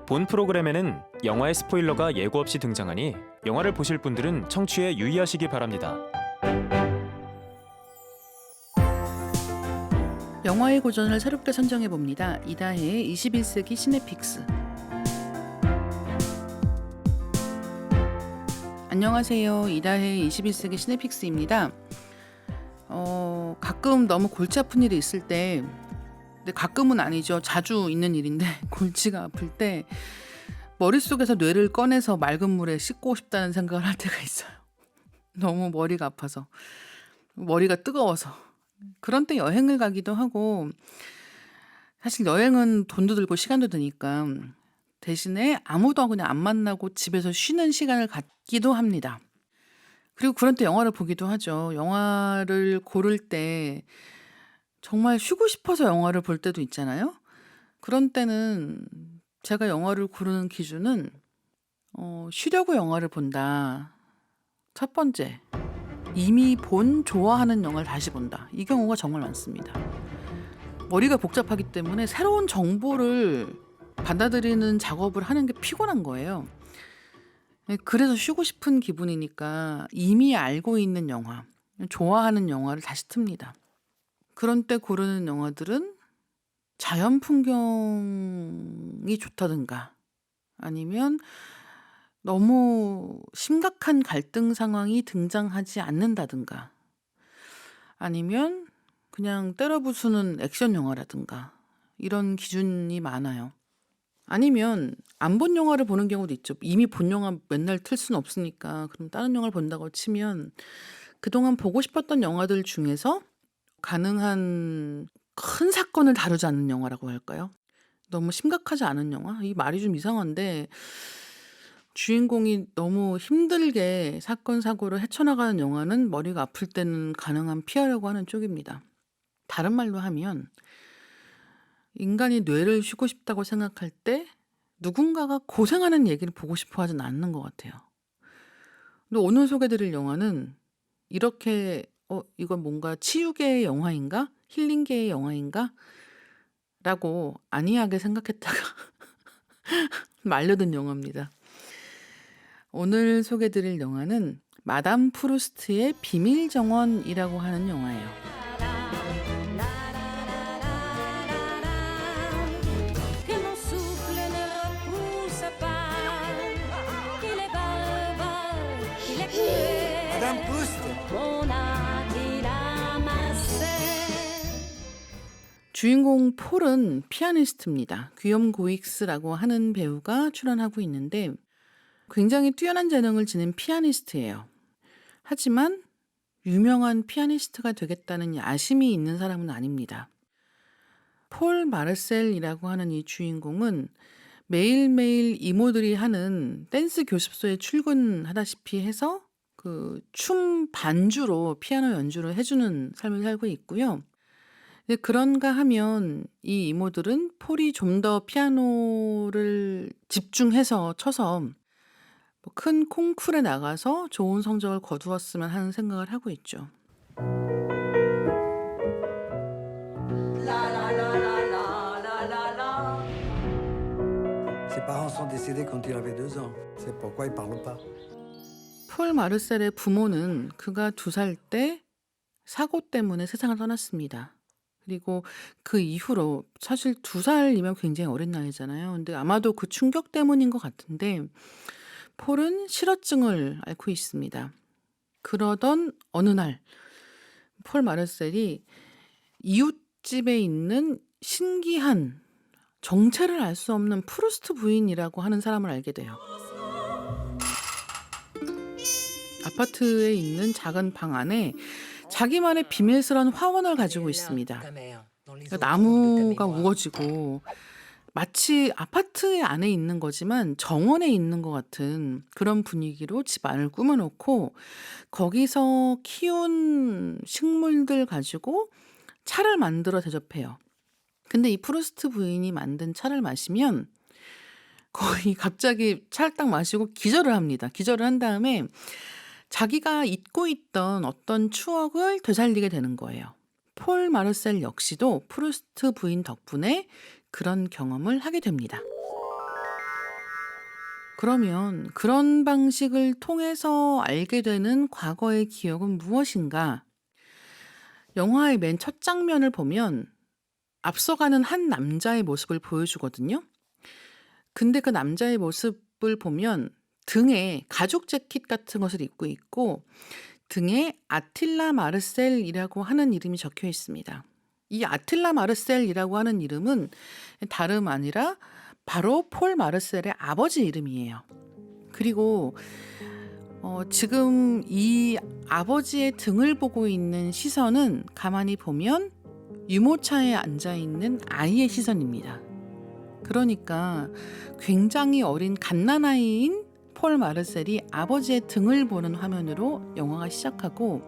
본 프로그램에는 영화의 스포일러가 예고 없이 등장하니 영화를 보실 분들은 청취에 유의하시기 바랍니다. 영화의 고전을 새롭게 선정해봅니다. 이다혜의 21세기 시네픽스. 안녕하세요. 이다혜의 21세기 시네픽스입니다. 가끔 너무 골치 아픈 일이 있을 때, 근데 가끔은 아니죠. 자주 있는 일인데 골치가 아플 때 머릿속에서 뇌를 꺼내서 맑은 물에 씻고 싶다는 생각을 할 때가 있어요. 너무 머리가 아파서, 머리가 뜨거워서. 그런 때 여행을 가기도 하고, 사실 여행은 돈도 들고 시간도 드니까 대신에 아무도 그냥 안 만나고 집에서 쉬는 시간을 갖기도 합니다. 그리고 그런 때 영화를 보기도 하죠. 영화를 고를 때 정말 쉬고 싶어서 영화를 볼 때도 있잖아요. 그런 때는 제가 영화를 고르는 기준은 쉬려고 영화를 본다. 첫 번째, 이미 본 좋아하는 영화를 다시 본다. 이 경우가 정말 많습니다. 머리가 복잡하기 때문에 새로운 정보를 받아들이는 작업을 하는 게 피곤한 거예요. 그래서 쉬고 싶은 기분이니까 이미 알고 있는 영화, 좋아하는 영화를 다시 틉니다. 그런 때 고르는 영화들은 자연 풍경이 좋다든가, 아니면 너무 심각한 갈등 상황이 등장하지 않는다든가, 아니면 그냥 때려 부수는 액션 영화라든가, 이런 기준이 많아요. 아니면 안 본 영화를 보는 경우도 있죠. 이미 본 영화 맨날 틀 수는 없으니까 그럼 다른 영화를 본다고 치면 그동안 보고 싶었던 영화들 중에서 가능한 큰 사건을 다루지 않는 영화라고 할까요? 너무 심각하지 않은 영화? 이 말이 좀 이상한데, 주인공이 너무 힘들게 사건 사고를 헤쳐나가는 영화는 머리가 아플 때는 가능한 피하려고 하는 쪽입니다. 다른 말로 하면 인간이 뇌를 쉬고 싶다고 생각할 때 누군가가 고생하는 얘기를 보고 싶어 하진 않는 것 같아요. 근데 오늘 소개드릴 영화는 이렇게 이건 뭔가 치유계의 영화인가? 힐링계의 영화인가? 라고 안이하게 생각했다가 말려든 영화입니다. 오늘 소개드릴 영화는 마담 프루스트의 비밀 정원이라고 하는 영화예요. 주인공 폴은 피아니스트입니다. 귀염 고익스라고 하는 배우가 출연하고 있는데 굉장히 뛰어난 재능을 지닌 피아니스트예요. 하지만 유명한 피아니스트가 되겠다는 야심이 있는 사람은 아닙니다. 폴 마르셀이라고 하는 이 주인공은 매일매일 이모들이 하는 댄스 교습소에 출근하다시피 해서 그 춤 반주로 피아노 연주를 해주는 삶을 살고 있고요. 근데 그런가 하면 이 이모들은 폴이 좀 더 피아노를 집중해서 쳐서 큰 콩쿠르에 나가서 좋은 성적을 거두었으면 하는 생각을 하고 있죠. Ses parents sont décédés quand il avait 2 ans. C'est pourquoi il parle pas. 폴 마르셀의 부모는 그가 2살 때 사고 때문에 세상을 떠났습니다. 그리고 그 이후로, 사실 2살이면 굉장히 어린 나이잖아요. 근데 아마도 그 충격 때문인 것 같은데 폴은 실어증을 앓고 있습니다. 그러던 어느 날 폴 마르셀이 이웃집에 있는 신기한, 정체를 알 수 없는 프루스트 부인이라고 하는 사람을 알게 돼요. 아파트에 있는 작은 방 안에 자기만의 비밀스러운 화원을 가지고 있습니다. 그러니까 나무가 우거지고 마치 아파트 안에 있는 거지만 정원에 있는 것 같은 그런 분위기로 집 안을 꾸며놓고 거기서 키운 식물들 가지고 차를 만들어 대접해요. 근데 이 프루스트 부인이 만든 차를 마시면 거의 갑자기 차를 딱 마시고 기절을 합니다. 기절을 한 다음에 자기가 잊고 있던 어떤 추억을 되살리게 되는 거예요. 폴 마르셀 역시도 프루스트 부인 덕분에 그런 경험을 하게 됩니다. 그러면 그런 방식을 통해서 알게 되는 과거의 기억은 무엇인가? 영화의 맨 첫 장면을 보면 앞서가는 한 남자의 모습을 보여주거든요. 근데 그 남자의 모습을 보면 등에 가죽 재킷 같은 것을 입고 있고 등에 아틸라 마르셀이라고 하는 이름이 적혀 있습니다. 이 아틸라 마르셀이라고 하는 이름은 다름 아니라 바로 폴 마르셀의 아버지 이름이에요. 그리고 지금 이 아버지의 등을 보고 있는 시선은 가만히 보면 유모차에 앉아있는 아이의 시선입니다. 그러니까 굉장히 어린 갓난아이인 폴 마르셀이 아버지의 등을 보는 화면으로 영화가 시작하고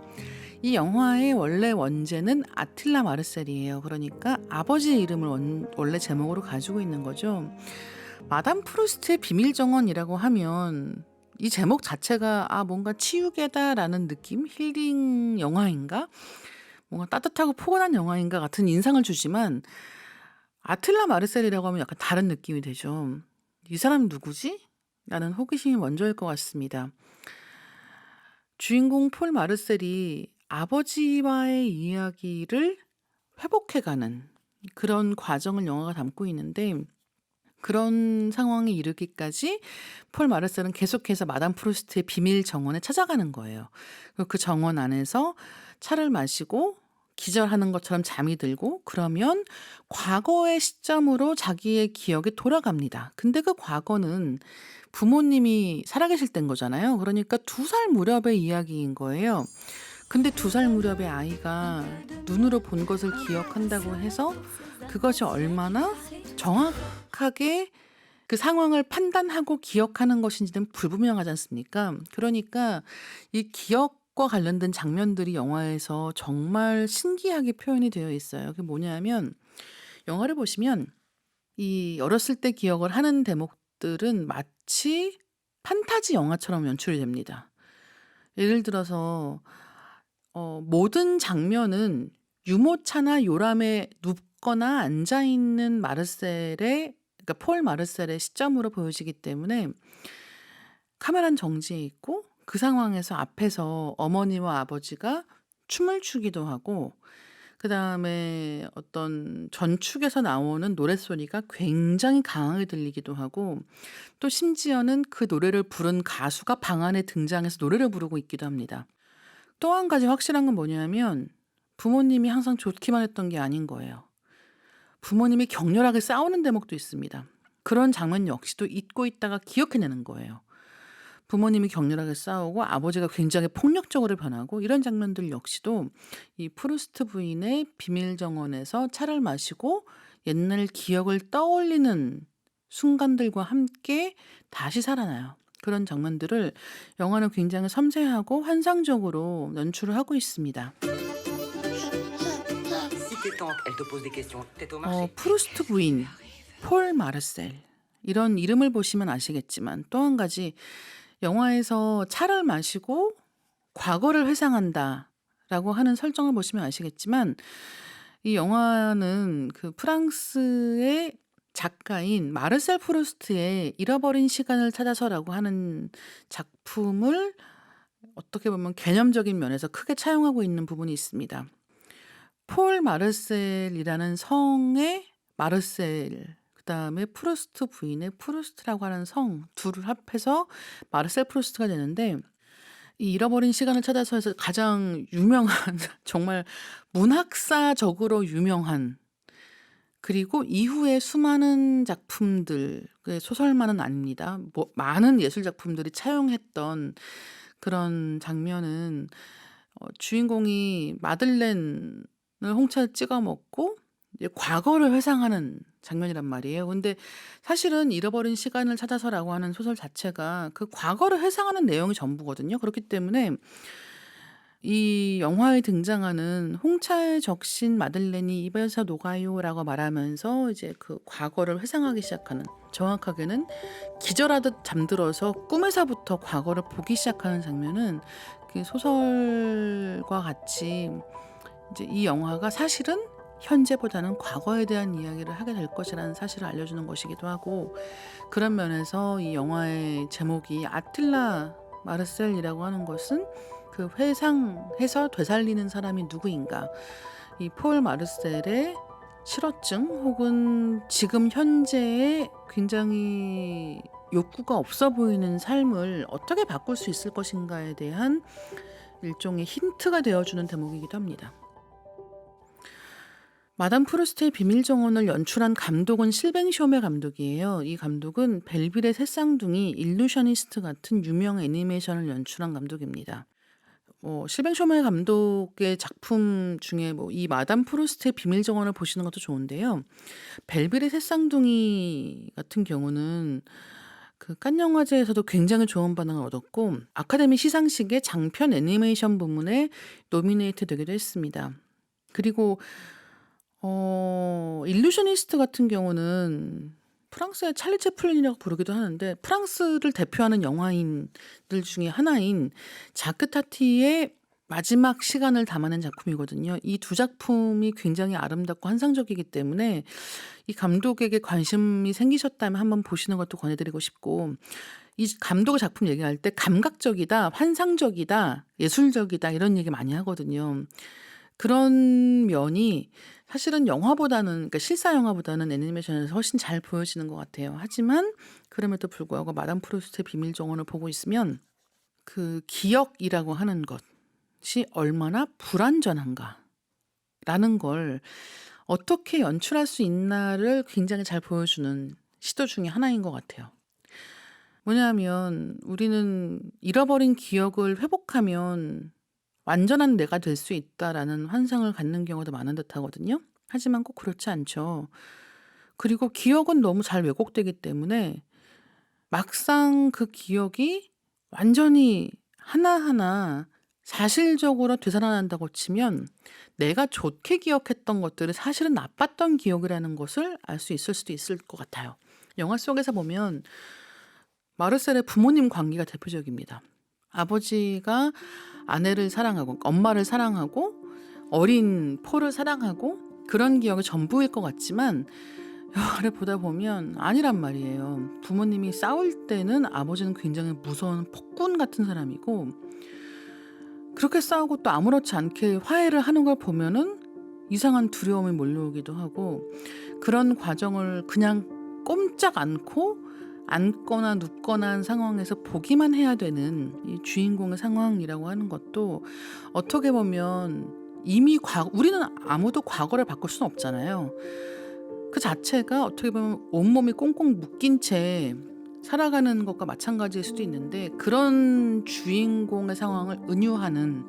이 영화의 원래 원제는 아틸라 마르셀이에요. 그러니까 아버지의 이름을 원래 제목으로 가지고 있는 거죠. 마담 프루스트의 비밀정원이라고 하면 이 제목 자체가 뭔가 치유계다라는 느낌? 힐링 영화인가? 뭔가 따뜻하고 포근한 영화인가 같은 인상을 주지만 아틸라 마르셀이라고 하면 약간 다른 느낌이 되죠. 이 사람 누구지? 라는 호기심이 먼저일 것 같습니다. 주인공 폴 마르셀이 아버지와의 이야기를 회복해가는 그런 과정을 영화가 담고 있는데 그런 상황에 이르기까지 폴 마르셀은 계속해서 마담 프루스트의 비밀 정원에 찾아가는 거예요. 그 정원 안에서 차를 마시고 기절하는 것처럼 잠이 들고 그러면 과거의 시점으로 자기의 기억에 돌아갑니다. 근데 그 과거는 부모님이 살아계실 때인 거잖아요. 그러니까 2살 무렵의 이야기인 거예요. 근데 2살 무렵의 아이가 눈으로 본 것을 기억한다고 해서 그것이 얼마나 정확하게 그 상황을 판단하고 기억하는 것인지는 불분명하지 않습니까? 그러니까 이 기억과 관련된 장면들이 영화에서 정말 신기하게 표현이 되어 있어요. 그게 뭐냐면 영화를 보시면 이 어렸을 때 기억을 하는 대목들은 마치 판타지 영화처럼 연출이 됩니다. 예를 들어서 모든 장면은 유모차나 요람에 눕거나 앉아있는 그러니까 폴 마르셀의 시점으로 보여지기 때문에 카메라는 정지해 있고 그 상황에서 앞에서 어머니와 아버지가 춤을 추기도 하고 그 다음에 어떤 전축에서 나오는 노랫소리가 굉장히 강하게 들리기도 하고 또 심지어는 그 노래를 부른 가수가 방 안에 등장해서 노래를 부르고 있기도 합니다. 또 한 가지 확실한 건 뭐냐면 부모님이 항상 좋기만 했던 게 아닌 거예요. 부모님이 격렬하게 싸우는 대목도 있습니다. 그런 장면 역시도 잊고 있다가 기억해내는 거예요. 부모님이 격렬하게 싸우고 아버지가 굉장히 폭력적으로 변하고 이런 장면들 역시도 이 프루스트 부인의 비밀 정원에서 차를 마시고 옛날 기억을 떠올리는 순간들과 함께 다시 살아나요. 그런 장면들을 영화는 굉장히 섬세하고 환상적으로 연출을 하고 있습니다. 프루스트 부인, 폴 마르셀 이런 이름을 보시면 아시겠지만 또 한 가지 영화에서 차를 마시고 과거를 회상한다라고 하는 설정을 보시면 아시겠지만 이 영화는 그 프랑스의 작가인 마르셀 프루스트의 잃어버린 시간을 찾아서라고 하는 작품을 어떻게 보면 개념적인 면에서 크게 차용하고 있는 부분이 있습니다. 폴 마르셀이라는 성의 마르셀 그다음에 프루스트 부인의 프루스트라고 하는 성 둘을 합해서 마르셀 프루스트가 되는데 이 잃어버린 시간을 찾아서에서 가장 유명한 정말 문학사적으로 유명한 그리고 이후에 수많은 작품들 소설만은 아닙니다. 많은 예술 작품들이 차용했던 그런 장면은 주인공이 마들렌을 홍차에 찍어 먹고 이제 과거를 회상하는 장면이란 말이에요. 근데 사실은 잃어버린 시간을 찾아서라고 하는 소설 자체가 그 과거를 회상하는 내용이 전부거든요. 그렇기 때문에 이 영화에 등장하는 홍차에 적신 마들렌이 입에서 녹아요라고 말하면서 이제 그 과거를 회상하기 시작하는 정확하게는 기절하듯 잠들어서 꿈에서부터 과거를 보기 시작하는 장면은 그 소설과 같이 이제 이 영화가 사실은 현재보다는 과거에 대한 이야기를 하게 될 것이라는 사실을 알려주는 것이기도 하고, 그런 면에서 이 영화의 제목이 아틸라 마르셀이라고 하는 것은 그 회상해서 되살리는 사람이 누구인가, 이 폴 마르셀의 실어증 혹은 지금 현재의 굉장히 욕구가 없어 보이는 삶을 어떻게 바꿀 수 있을 것인가에 대한 일종의 힌트가 되어주는 대목이기도 합니다. 마담 프루스트의 비밀 정원을 연출한 감독은 실뱅 쇼메 감독이에요. 이 감독은 벨빌의 새쌍둥이, 일루셔니스트 같은 유명 애니메이션을 연출한 감독입니다. 실뱅 쇼메 감독의 작품 중에 이 마담 프루스트의 비밀 정원을 보시는 것도 좋은데요. 벨빌의 새쌍둥이 같은 경우는 그 칸 영화제에서도 굉장히 좋은 반응을 얻었고 아카데미 시상식의 장편 애니메이션 부문에 노미네이트 되기도 했습니다. 그리고 일루셔니스트 같은 경우는 프랑스의 찰리 채플린이라고 부르기도 하는데 프랑스를 대표하는 영화인들 중에 하나인 자크 타티의 마지막 시간을 담아낸 작품이거든요. 이 두 작품이 굉장히 아름답고 환상적이기 때문에 이 감독에게 관심이 생기셨다면 한번 보시는 것도 권해드리고 싶고, 이 감독의 작품 얘기할 때 감각적이다, 환상적이다, 예술적이다 이런 얘기 많이 하거든요. 그런 면이 사실은 영화보다는, 그러니까 실사 영화보다는 애니메이션에서 훨씬 잘 보여지는 것 같아요. 하지만 그럼에도 불구하고 마담 프루스트의 비밀 정원을 보고 있으면 그 기억이라고 하는 것이 얼마나 불완전한가 라는 걸 어떻게 연출할 수 있나를 굉장히 잘 보여주는 시도 중에 하나인 것 같아요. 뭐냐면 우리는 잃어버린 기억을 회복하면 완전한 내가 될 수 있다라는 환상을 갖는 경우도 많은 듯 하거든요. 하지만 꼭 그렇지 않죠. 그리고 기억은 너무 잘 왜곡되기 때문에 막상 그 기억이 완전히 하나하나 사실적으로 되살아난다고 치면 내가 좋게 기억했던 것들이 사실은 나빴던 기억이라는 것을 알 수 있을 수도 있을 것 같아요. 영화 속에서 보면 마르셀의 부모님 관계가 대표적입니다. 아버지가 아내를 사랑하고 엄마를 사랑하고 어린 폴을 사랑하고 그런 기억이 전부일 것 같지만 영화를 보다 보면 아니란 말이에요. 부모님이 싸울 때는 아버지는 굉장히 무서운 폭군 같은 사람이고 그렇게 싸우고 또 아무렇지 않게 화해를 하는 걸 보면은 이상한 두려움이 몰려오기도 하고 그런 과정을 그냥 꼼짝 않고 앉거나 눕거나 한 상황에서 보기만 해야 되는 이 주인공의 상황이라고 하는 것도 어떻게 보면 이미 우리는 아무도 과거를 바꿀 수는 없잖아요. 그 자체가 어떻게 보면 온몸이 꽁꽁 묶인 채 살아가는 것과 마찬가지일 수도 있는데 그런 주인공의 상황을 은유하는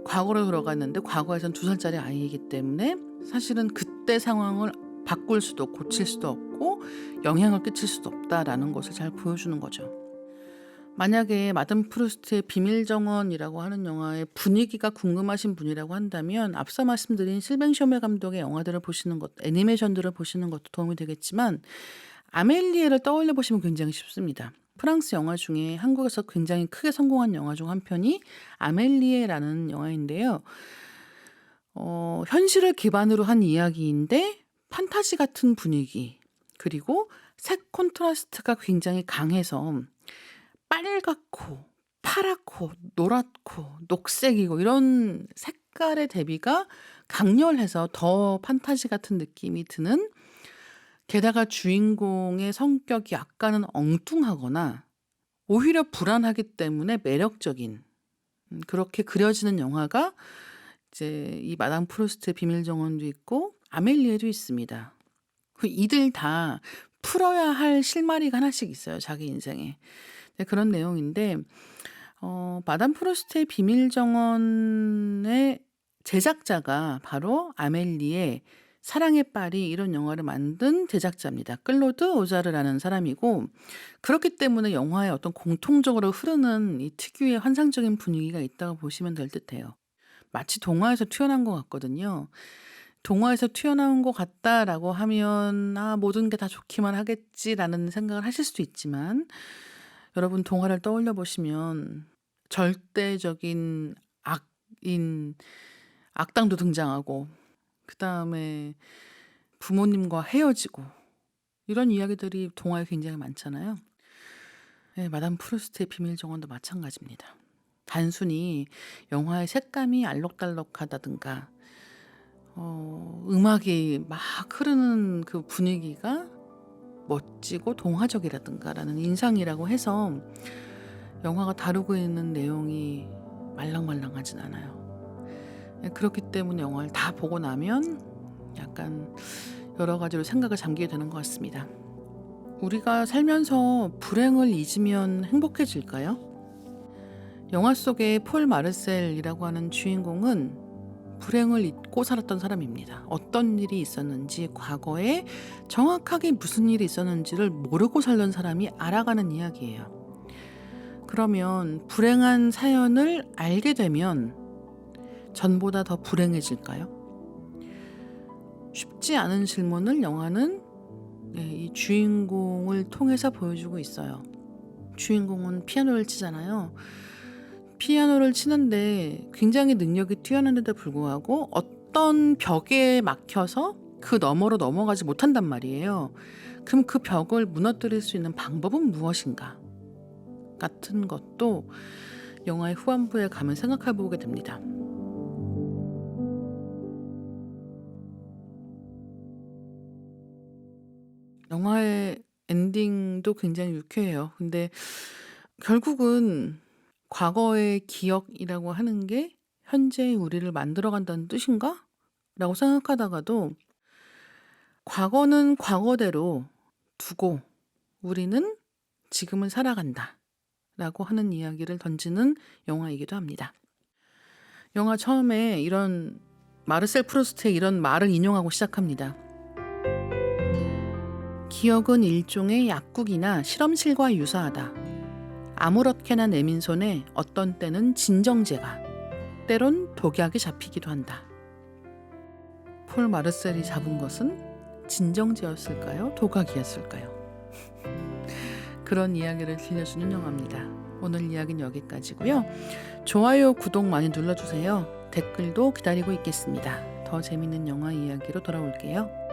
과거로 돌아갔는데 과거에선 2살짜리 아이이기 때문에 사실은 그때 상황을 바꿀 수도 고칠 수도 없고 영향을 끼칠 수도 없다라는 것을 잘 보여주는 거죠. 만약에 마담 프루스트의 비밀 정원이라고 하는 영화의 분위기가 궁금하신 분이라고 한다면 앞서 말씀드린 실뱅 쇼메 감독의 영화들을 보시는 것, 애니메이션들을 보시는 것도 도움이 되겠지만 아멜리에를 떠올려 보시면 굉장히 쉽습니다. 프랑스 영화 중에 한국에서 굉장히 크게 성공한 영화 중 한 편이 아멜리에라는 영화인데요. 현실을 기반으로 한 이야기인데 판타지 같은 분위기 그리고 색 콘트라스트가 굉장히 강해서 빨갛고 파랗고 노랗고 녹색이고 이런 색깔의 대비가 강렬해서 더 판타지 같은 느낌이 드는, 게다가 주인공의 성격이 약간은 엉뚱하거나 오히려 불안하기 때문에 매력적인 그렇게 그려지는 영화가 이제 이 마담 프루스트의 비밀 정원도 있고 아멜리에도 있습니다. 이들 다 풀어야 할 실마리가 하나씩 있어요. 자기 인생에. 네, 그런 내용인데 마담 프루스트의 비밀 정원의 제작자가 바로 아멜리에, 사랑의 파리 이런 영화를 만든 제작자입니다. 클로드 오자르라는 사람이고 그렇기 때문에 영화에 어떤 공통적으로 흐르는 이 특유의 환상적인 분위기가 있다고 보시면 될 듯해요. 마치 동화에서 튀어나온 것 같거든요. 동화에서 튀어나온 것 같다라고 하면 모든 게 다 좋기만 하겠지라는 생각을 하실 수도 있지만 여러분 동화를 떠올려 보시면 절대적인 악당도 등장하고 그다음에 부모님과 헤어지고 이런 이야기들이 동화에 굉장히 많잖아요. 네, 마담 프루스트의 비밀 정원도 마찬가지입니다. 단순히 영화의 색감이 알록달록하다든가 음악이 막 흐르는 그 분위기가 멋지고 동화적이라든가라는 인상이라고 해서 영화가 다루고 있는 내용이 말랑말랑하진 않아요. 그렇기 때문에 영화를 다 보고 나면 약간 여러 가지로 생각을 잠기게 되는 것 같습니다. 우리가 살면서 불행을 잊으면 행복해질까요? 영화 속의 폴 마르셀이라고 하는 주인공은 불행을 잊고 살았던 사람입니다. 어떤 일이 있었는지, 과거에 정확하게 무슨 일이 있었는지를 모르고 살던 사람이 알아가는 이야기예요. 그러면 불행한 사연을 알게 되면 전보다 더 불행해질까요? 쉽지 않은 질문을 영화는 이 주인공을 통해서 보여주고 있어요. 주인공은 피아노를 치잖아요. 피아노를 치는데 굉장히 능력이 뛰어난데도 불구하고 어떤 벽에 막혀서 그 너머로 넘어가지 못한단 말이에요. 그럼 그 벽을 무너뜨릴 수 있는 방법은 무엇인가? 같은 것도 영화의 후반부에 가면 생각해 보게 됩니다. 영화의 엔딩도 굉장히 유쾌해요. 근데 결국은 과거의 기억이라고 하는 게 현재의 우리를 만들어간다는 뜻인가? 라고 생각하다가도 과거는 과거대로 두고 우리는 지금을 살아간다 라고 하는 이야기를 던지는 영화이기도 합니다. 영화 처음에 이런 마르셀 프루스트의 이런 말을 인용하고 시작합니다. 기억은 일종의 약국이나 실험실과 유사하다. 아무렇게나 내민 손에 어떤 때는 진정제가, 때론 독약이 잡히기도 한다. 폴 마르셀이 잡은 것은 진정제였을까요? 독약이었을까요? 그런 이야기를 들려주는 영화입니다. 오늘 이야기는 여기까지고요. 좋아요, 구독 많이 눌러주세요. 댓글도 기다리고 있겠습니다. 더 재밌는 영화 이야기로 돌아올게요.